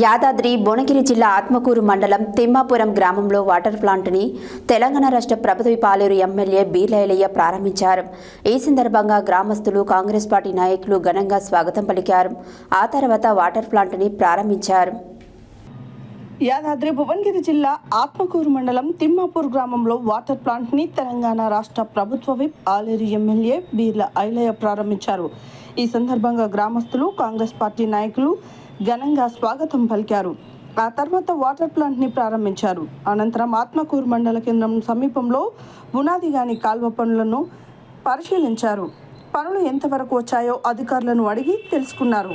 యాదాద్రి భువనగిరి జిల్లా ఆత్మకూరు మండలం తిమ్మాపురం గ్రామంలో వాటర్ ప్లాంట్ని తెలంగాణ రాష్ట్ర ప్రభుత్వ పాలేరు ఎమ్మెల్యే బీర్లయ్య ప్రారంభించారు. ఈ సందర్భంగా గ్రామస్తులు కాంగ్రెస్ పార్టీ నాయకులు ఘనంగా స్వాగతం పలికారు. ఆ తర్వాత వాటర్ ప్లాంట్ని ప్రారంభించారు. యాదాద్రి భువనగిరి జిల్లా ఆత్మకూరు మండలం తిమ్మాపూర్ గ్రామంలో వాటర్ ప్లాంట్ని తెలంగాణ రాష్ట్ర ప్రభుత్వ విప్ ఆలేరు ఎమ్మెల్యే బీర్లయ్య ప్రారంభించారు. ఈ సందర్భంగా గ్రామస్తులు కాంగ్రెస్ పార్టీ నాయకులు ఘనంగా స్వాగతం పలికారు. ఆ తర్వాత వాటర్ ప్లాంట్ని ప్రారంభించారు. అనంతరం ఆత్మకూరు మండల కేంద్రం సమీపంలో బునాదిగాని కాల్వ పనులను పరిశీలించారు. పనులు ఎంతవరకు వచ్చాయో అధికారులను అడిగి తెలుసుకున్నారు.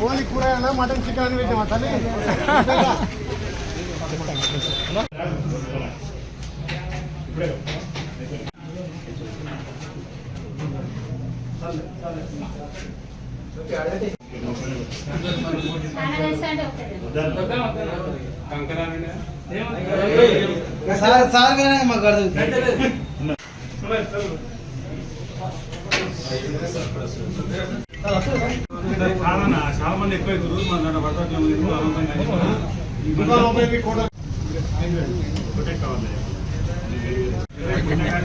ఓన్లీ కూరగాయల మటన్ చికెన్ అని పెట్టామా తల్లి? చాలా మంది ఎక్కువ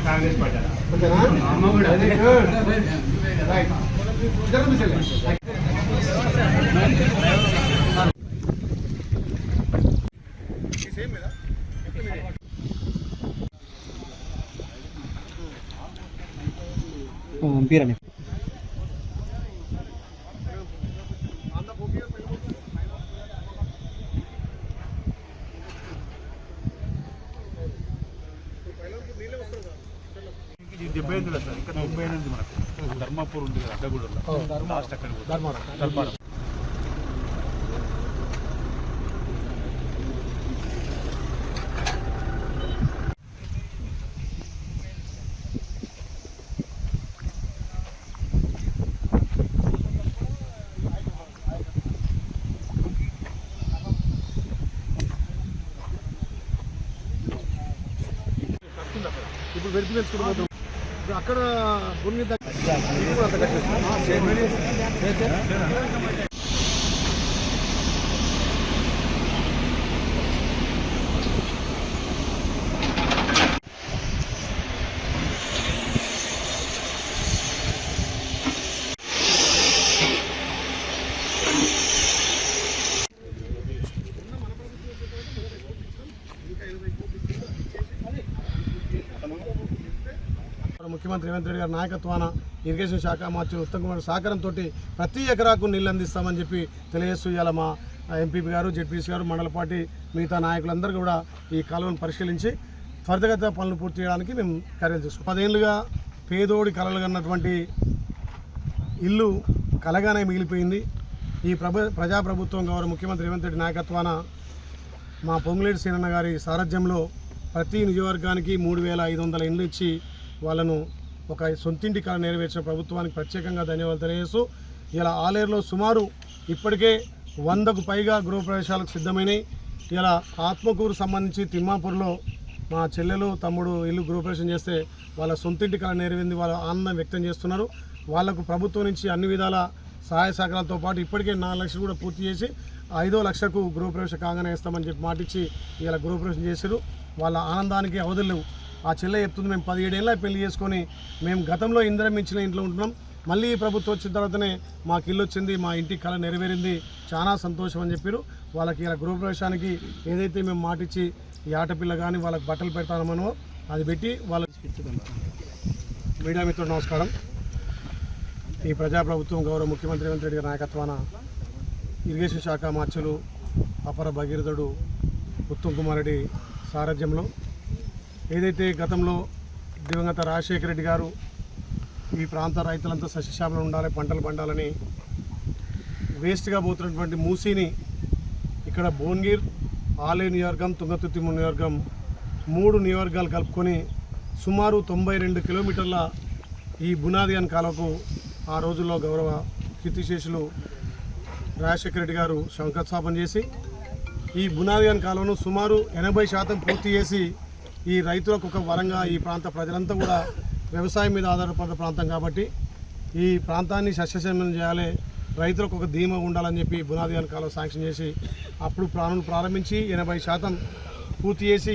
కాంగ్రెస్ పార్టీ పంపిరండి. ఇది 78 సార్, ఇంకా 98 మనకు ధర్మాపూర్ ఉంది కదా, అడ్డగూడలో లాస్ట్ అక్కడ ధర్మారం. ఇప్పుడు వెళ్తూ తెలుసుకుంటూ అక్కడ భూమి ముఖ్యమంత్రి రేవంత్ రెడ్డి గారి నాయకత్వాన ఇరిగేషన్ శాఖ మంత్రి ఉత్తమ్ కుమార్ సహకారంతో ప్రతి ఎకరాకు నీళ్ళు అందిస్తామని చెప్పి తెలియజేస్తూ ఇవాళ మా ఎంపీపీ గారు, జెడ్పీసీ గారు, మండల పార్టీ మిగతా నాయకులందరూ కూడా ఈ కాలువను పరిశీలించి త్వరితగతిన పనులు పూర్తి చేయడానికి మేము చర్యలు తీసుకున్నాం. 10 ఏళ్ళుగా పేదోడి కలలు కన్నటువంటి ఇల్లు కలగానే మిగిలిపోయింది. ఈ ప్రజాప్రభుత్వం గౌరవ ముఖ్యమంత్రి రేవంత్ రెడ్డి నాయకత్వాన మా పొంగులేటి సీనన్న గారి సారథ్యంలో ప్రతి నియోజకవర్గానికి 3500 ఇండ్లు ఇచ్చి వాళ్ళను ఒక సొంతింటి కళ నెరవేర్చిన ప్రభుత్వానికి ప్రత్యేకంగా ధన్యవాదాలు తెలియజేస్తూ ఇలా ఆలేరులో సుమారు ఇప్పటికే 100కు పైగా గృహప్రవేశాలకు సిద్ధమైనవి. ఇలా ఆత్మకూరు సంబంధించి తిమ్మాపూర్లో మా చెల్లెలు తమ్ముడు ఇల్లు గృహప్రవేశం చేస్తే వాళ్ళ సొంతింటి కళ నెరవేరింది, వాళ్ళ ఆనందం వ్యక్తం చేస్తున్నారు. వాళ్లకు ప్రభుత్వం నుంచి అన్ని విధాల సహాయ సహకారాలతో పాటు ఇప్పటికే 4 లక్షలు కూడా పూర్తి చేసి 5వ లక్షకు గృహప్రవేశం కాగానే ఇస్తామని చెప్పి మాటిచ్చి ఇలా గృహప్రవేశం చేశారు. వాళ్ళ ఆనందానికి అవధులు లేవు. ఆ చెల్లె చెప్తుంది, మేము 17 ఏళ్ళ పెళ్లి చేసుకొని మేము గతంలో ఇందిరం ఇచ్చిన ఇంట్లో ఉంటున్నాం, మళ్ళీ ఈ ప్రభుత్వం వచ్చిన తర్వాతనే మాకు ఇల్లు వచ్చింది, మా ఇంటి కళ నెరవేరింది, చాలా సంతోషం అని చెప్పారు. వాళ్ళకి ఇలా గృహప్రవేశానికి ఏదైతే మేము మాటిచ్చి ఈ ఆటపిల్ల కానీ వాళ్ళకి బట్టలు పెడతామనో అది పెట్టి వాళ్ళకి మీడియా మిత్రులు నమస్కారం. ఈ ప్రజాప్రభుత్వం గౌరవ ముఖ్యమంత్రి రేవంత్ రెడ్డి గారి నాయకత్వాన ఇరిగేషన్ శాఖ మార్చులు అపర భగీరథుడు ఉత్తమ్ కుమార్ రెడ్డి సారథ్యంలో ఏదైతే గతంలో దివంగత రాజశేఖర రెడ్డి గారు ఈ ప్రాంత రైతులంతా సస్యశ్యామలం ఉండాలి, పంటలు పండాలని వేస్ట్గా పోతున్నటువంటి మూసీని ఇక్కడ భువనగిర్, ఆలే నియోజకవర్గం, తుంగతుర్తి నియోజకవర్గం 3 నియోజకవర్గాలు కలుపుకొని సుమారు 92 కిలోమీటర్ల ఈ బునాదియాన్ కాలువకు ఆ రోజుల్లో గౌరవ కీర్తిశేషులు రాజశేఖర రెడ్డి గారు శంకుస్థాపన చేసి ఈ బునాదియాన్ కాలువను సుమారు 80% పూర్తి చేసి ఈ రైతులకు ఒక వరంగా ఈ ప్రాంత ప్రజలంతా కూడా వ్యవసాయం మీద ఆధారపడిన ప్రాంతం కాబట్టి ఈ ప్రాంతాన్ని సస్యశ్యామలం చేయాలి, రైతులకు ఒక ధీమా ఉండాలని చెప్పి బునాదియాన్ కాలువ శాంక్షన్ చేసి అప్పుడు ప్రారంభించి 80% పూర్తి చేసి